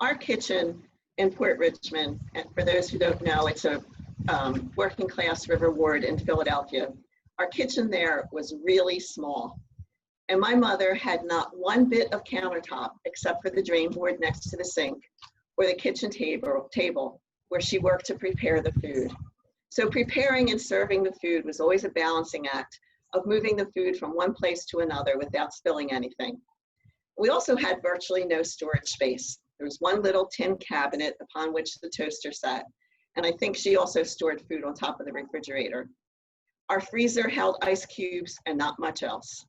Our kitchen in Port Richmond, and for those who don't know, it's a working class river ward in Philadelphia. Our kitchen there was really small. And my mother had not one bit of countertop except for the drain board next to the sink or the kitchen table where she worked to prepare the food. So preparing and serving the food was always a balancing act of moving the food from one place to another without spilling anything. We also had virtually no storage space. There was one little tin cabinet upon which the toaster sat, and I think she also stored food on top of the refrigerator. Our freezer held ice cubes and not much else.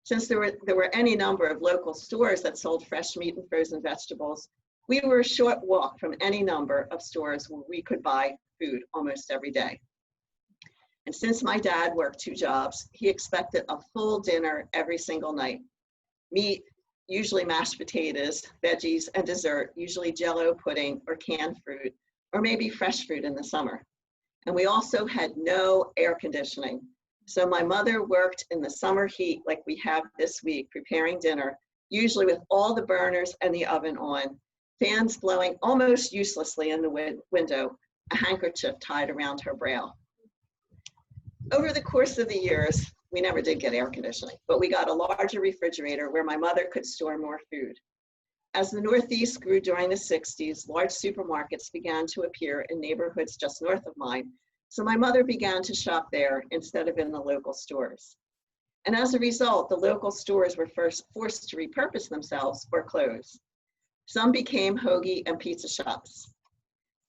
Since there were any number of local stores that sold fresh meat and frozen vegetables, we were a short walk from any number of stores where we could buy food almost every day. And since my dad worked 2 jobs, he expected a full dinner every single night. Meat, usually mashed potatoes, veggies, and dessert, usually Jell-O pudding or canned fruit, or maybe fresh fruit in the summer. And we also had no air conditioning. So my mother worked in the summer heat like we have this week, preparing dinner, usually with all the burners and the oven on, fans blowing almost uselessly in the window, a handkerchief tied around her brow. Over the course of the years, we never did get air conditioning, but we got a larger refrigerator where my mother could store more food. As the Northeast grew during the 60s, large supermarkets began to appear in neighborhoods just north of mine, so my mother began to shop there instead of in the local stores. And as a result, the local stores were first forced to repurpose themselves or close. Some became hoagie and pizza shops.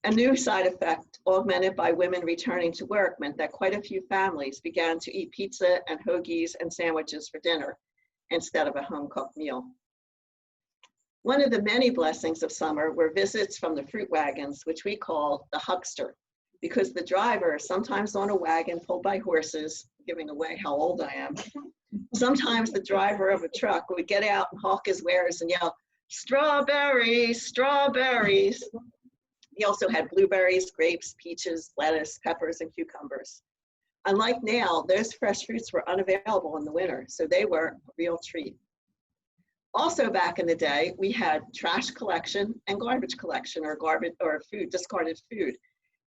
A new side effect, augmented by women returning to work, meant that quite a few families began to eat pizza and hoagies and sandwiches for dinner instead of a home-cooked meal. One of the many blessings of summer were visits from the fruit wagons, which we called the huckster, because the driver, sometimes on a wagon pulled by horses, giving away how old I am, sometimes the driver of a truck would get out and hawk his wares and yell, "Strawberries, strawberries." He also had blueberries, grapes, peaches, lettuce, peppers, and cucumbers. Unlike now, those fresh fruits were unavailable in the winter, so they were a real treat. Also back in the day, we had trash collection and garbage collection, or discarded food.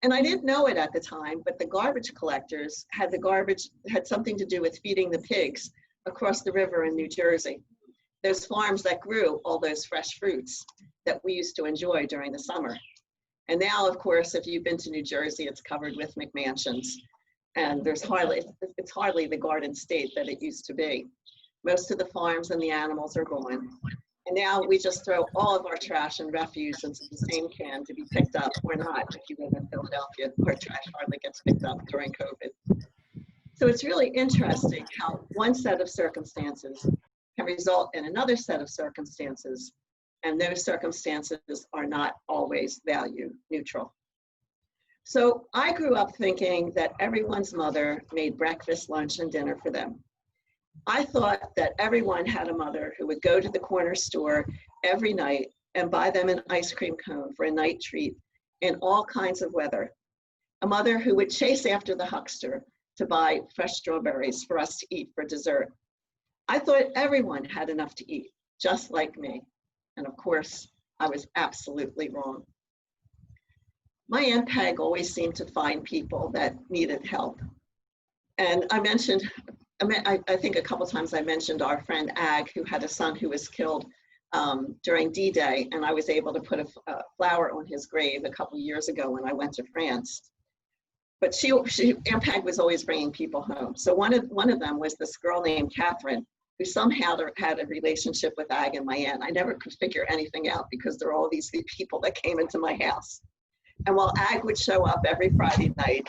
And I didn't know it at the time, but the garbage collectors had something to do with feeding the pigs across the river in New Jersey. Those farms that grew all those fresh fruits that we used to enjoy during the summer. And now, of course, if you've been to New Jersey, it's covered with McMansions. And it's hardly the garden state that it used to be. Most of the farms and the animals are gone. And now we just throw all of our trash and refuse into the same can to be picked up or not. If you live in Philadelphia, our trash hardly gets picked up during COVID. So it's really interesting how one set of circumstances can result in another set of circumstances, and those circumstances are not always value neutral. So I grew up thinking that everyone's mother made breakfast, lunch, and dinner for them. I thought that everyone had a mother who would go to the corner store every night and buy them an ice cream cone for a night treat in all kinds of weather. A mother who would chase after the huckster to buy fresh strawberries for us to eat for dessert. I thought everyone had enough to eat, just like me. And of course, I was absolutely wrong. My Aunt Peg always seemed to find people that needed help. And I think a couple times I mentioned our friend Ag, who had a son who was killed during D-Day, and I was able to put a flower on his grave a couple years ago when I went to France. But Aunt Peg was always bringing people home. So one of them was this girl named Catherine, who somehow had a relationship with Ag and my aunt. I never could figure anything out because there were all these people that came into my house. And while Ag would show up every Friday night,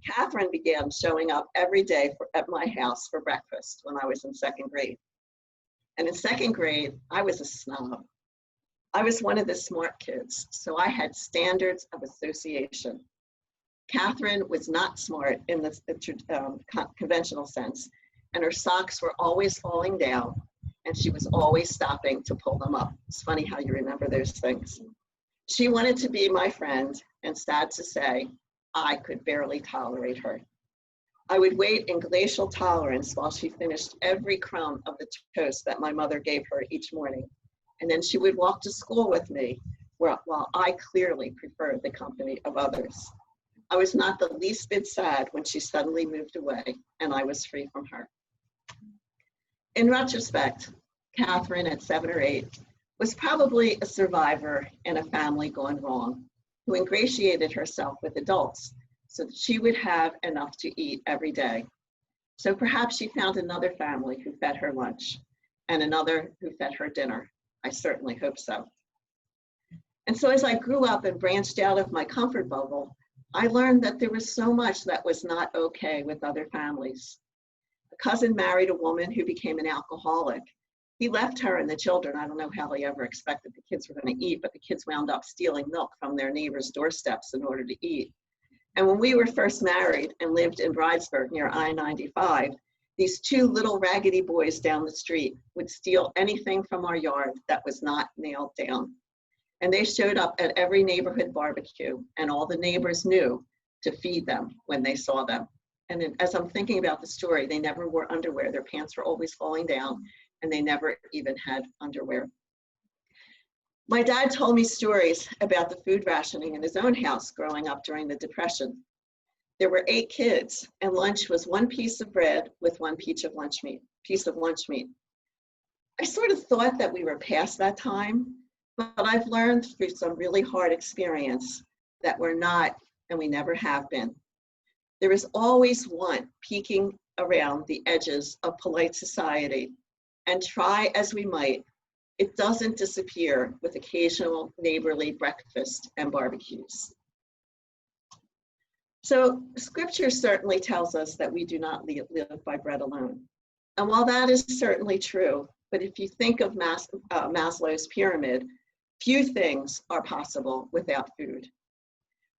Catherine began showing up every day at my house for breakfast when I was in 2nd grade. And in 2nd grade, I was a snob. I was one of the smart kids, so I had standards of association. Catherine was not smart in the conventional sense, and her socks were always falling down, and she was always stopping to pull them up. It's funny how you remember those things. She wanted to be my friend, and sad to say, I could barely tolerate her. I would wait in glacial tolerance while she finished every crumb of the toast that my mother gave her each morning. And then she would walk to school with me, while I clearly preferred the company of others. I was not the least bit sad when she suddenly moved away and I was free from her. In retrospect, Catherine, at 7 or 8, was probably a survivor in a family gone wrong, who ingratiated herself with adults so that she would have enough to eat every day. So perhaps she found another family who fed her lunch and another who fed her dinner. I certainly hope so. And so as I grew up and branched out of my comfort bubble, I learned that there was so much that was not okay with other families. A cousin married a woman who became an alcoholic. He left her and the children. I don't know how he ever expected the kids were going to eat, but the kids wound up stealing milk from their neighbors' doorsteps in order to eat. And when we were first married and lived in Bridesburg near I-95, these 2 little raggedy boys down the street would steal anything from our yard that was not nailed down. And they showed up at every neighborhood barbecue, and all the neighbors knew to feed them when they saw them. And then, as I'm thinking about the story, they never wore underwear. Their pants were always falling down, and they never even had underwear. My dad told me stories about the food rationing in his own house growing up during the Depression. There were 8 kids, and lunch was 1 piece of bread with 1 piece of lunch meat. I sort of thought that we were past that time, but I've learned through some really hard experience that we're not, and we never have been. There is always one peeking around the edges of polite society, and try as we might, it doesn't disappear with occasional neighborly breakfast and barbecues. So scripture certainly tells us that we do not live by bread alone. And while that is certainly true, but if you think of Maslow's pyramid, few things are possible without food.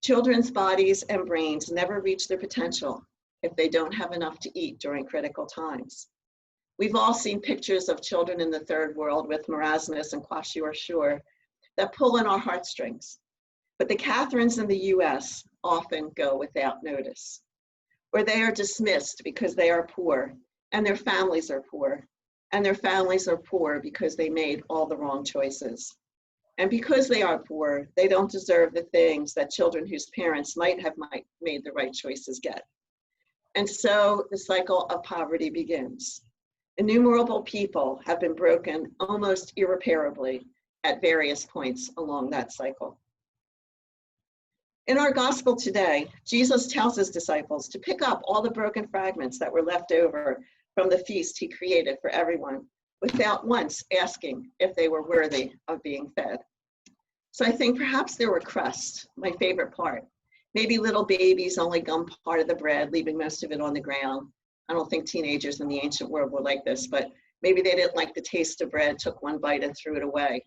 Children's bodies and brains never reach their potential if they don't have enough to eat during critical times. We've all seen pictures of children in the third world with marasmus and kwashiorkor that pull in our heartstrings. But the Catherines in the US often go without notice, or they are dismissed because they are poor, and their families are poor, and their families are poor because they made all the wrong choices. And because they are poor, they don't deserve the things that children whose parents might have made the right choices get. And so the cycle of poverty begins. Innumerable people have been broken almost irreparably at various points along that cycle. In our gospel today, Jesus tells his disciples to pick up all the broken fragments that were left over from the feast he created for everyone, without once asking if they were worthy of being fed. So I think perhaps there were crusts, my favorite part. Maybe little babies only gummed part of the bread, leaving most of it on the ground. I don't think teenagers in the ancient world were like this, but maybe they didn't like the taste of bread, took 1 bite and threw it away.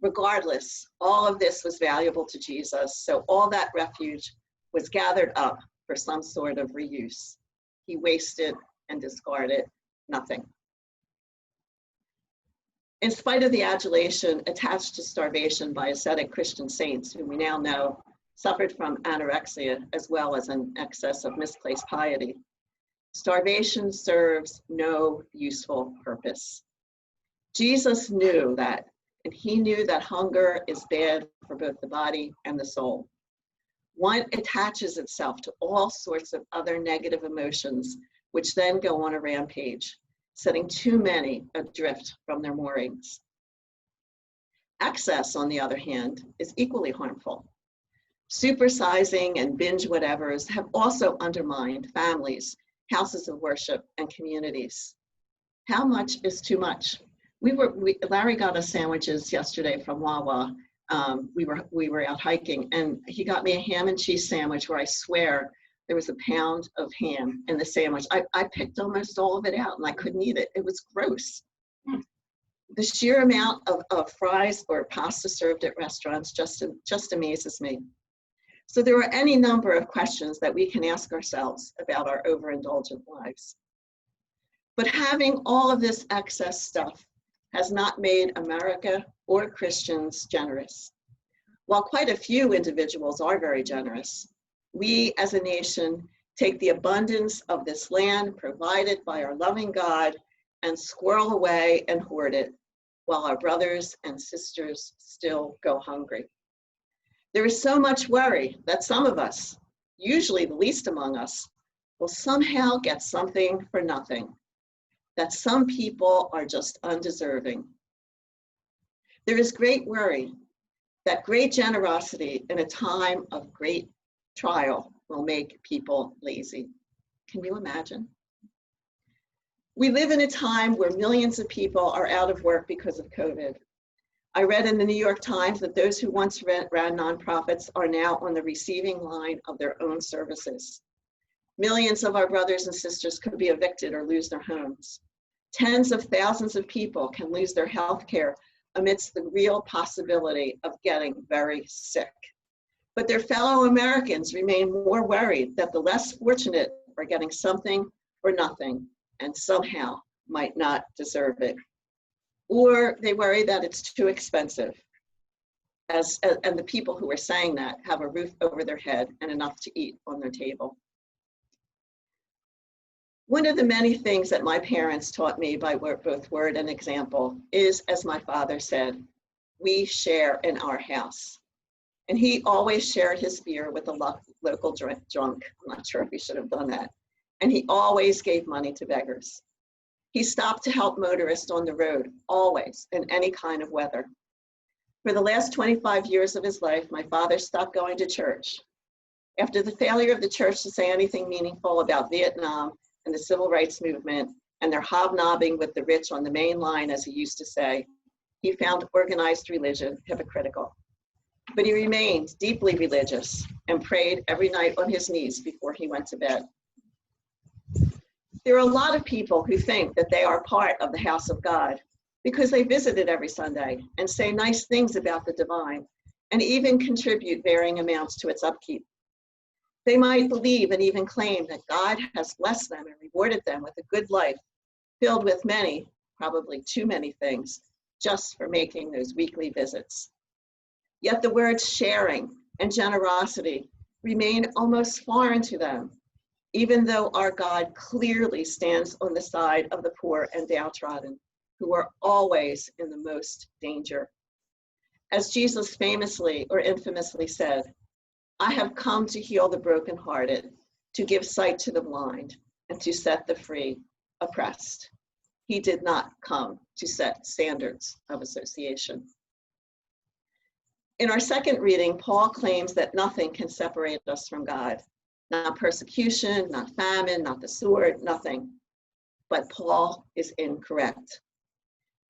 Regardless, all of this was valuable to Jesus, so all that refuge was gathered up for some sort of reuse. He wasted and discarded nothing. In spite of the adulation attached to starvation by ascetic Christian saints, who we now know suffered from anorexia as well as an excess of misplaced piety, starvation serves no useful purpose. Jesus knew that, and he knew that hunger is bad for both the body and the soul. One attaches itself to all sorts of other negative emotions, which then go on a rampage, setting too many adrift from their moorings. Excess, on the other hand, is equally harmful. Supersizing and binge whatevers have also undermined families, houses of worship, and communities. How much is too much? Larry got us sandwiches yesterday from Wawa. We were out hiking, and he got me a ham and cheese sandwich where I swear there was a pound of ham in the sandwich. I picked almost all of it out and I couldn't eat it. It was gross. The sheer amount of fries or pasta served at restaurants just amazes me. So there are any number of questions that we can ask ourselves about our overindulgent lives. But having all of this excess stuff has not made America or Christians generous. While quite a few individuals are very generous, we as a nation take the abundance of this land provided by our loving God and squirrel away and hoard it, while our brothers and sisters still go hungry. There is so much worry that some of us, usually the least among us, will somehow get something for nothing, that some people are just undeserving. There is great worry that great generosity in a time of great trial will make people lazy. Can you imagine? We live in a time where millions of people are out of work because of COVID. I read in the New York Times that those who once ran nonprofits are now on the receiving line of their own services. Millions of our brothers and sisters could be evicted or lose their homes. Tens of thousands of people can lose their health care amidst the real possibility of getting very sick. But their fellow Americans remain more worried that the less fortunate are getting something for nothing and somehow might not deserve it. Or they worry that it's too expensive, and the people who are saying that have a roof over their head and enough to eat on their table. One of the many things that my parents taught me by both word and example is, as my father said, we share in our house. And he always shared his beer with a local drunk. I'm not sure if he should have done that. And he always gave money to beggars. He stopped to help motorists on the road, always, in any kind of weather. For the last 25 years of his life, my father stopped going to church. After the failure of the church to say anything meaningful about Vietnam and the civil rights movement and their hobnobbing with the rich on the main line, as he used to say, he found organized religion hypocritical. But he remained deeply religious and prayed every night on his knees before he went to bed. There are a lot of people who think that they are part of the house of God because they visit it every Sunday and say nice things about the divine and even contribute varying amounts to its upkeep. They might believe and even claim that God has blessed them and rewarded them with a good life filled with many, probably too many things, just for making those weekly visits. Yet the words sharing and generosity remain almost foreign to them, even though our God clearly stands on the side of the poor and downtrodden, who are always in the most danger. As Jesus famously or infamously said, I have come to heal the brokenhearted, to give sight to the blind, and to set the free oppressed. He did not come to set standards of association. In our second reading, Paul claims that nothing can separate us from God. Not persecution, not famine, not the sword, nothing. But Paul is incorrect.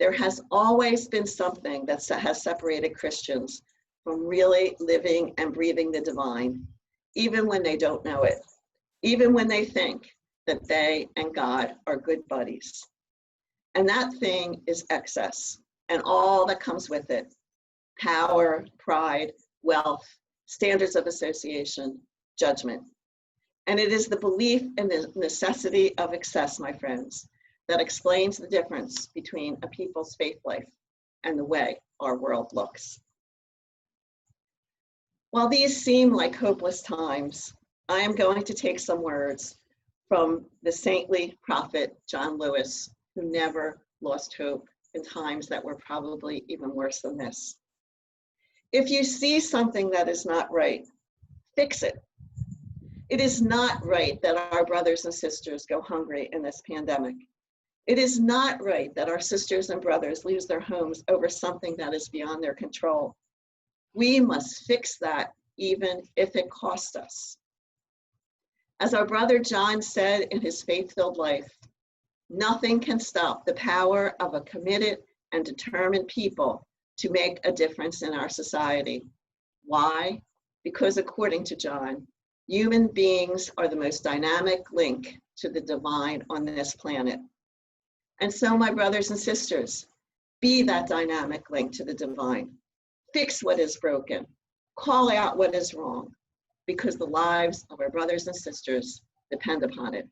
There has always been something that has separated Christians from really living and breathing the divine, even when they don't know it, even when they think that they and God are good buddies. And that thing is excess and all that comes with it: power, pride, wealth, standards of association, judgment. And it is the belief in the necessity of excess, my friends, that explains the difference between a people's faith life and the way our world looks. While these seem like hopeless times, I am going to take some words from the saintly prophet John Lewis, who never lost hope in times that were probably even worse than this. If you see something that is not right, fix it. It is not right that our brothers and sisters go hungry in this pandemic. It is not right that our sisters and brothers lose their homes over something that is beyond their control. We must fix that even if it costs us. As our brother John said in his faith-filled life, nothing can stop the power of a committed and determined people to make a difference in our society. Why? Because according to John, human beings are the most dynamic link to the divine on this planet. And so, my brothers and sisters, be that dynamic link to the divine. Fix what is broken. Call out what is wrong, because the lives of our brothers and sisters depend upon it.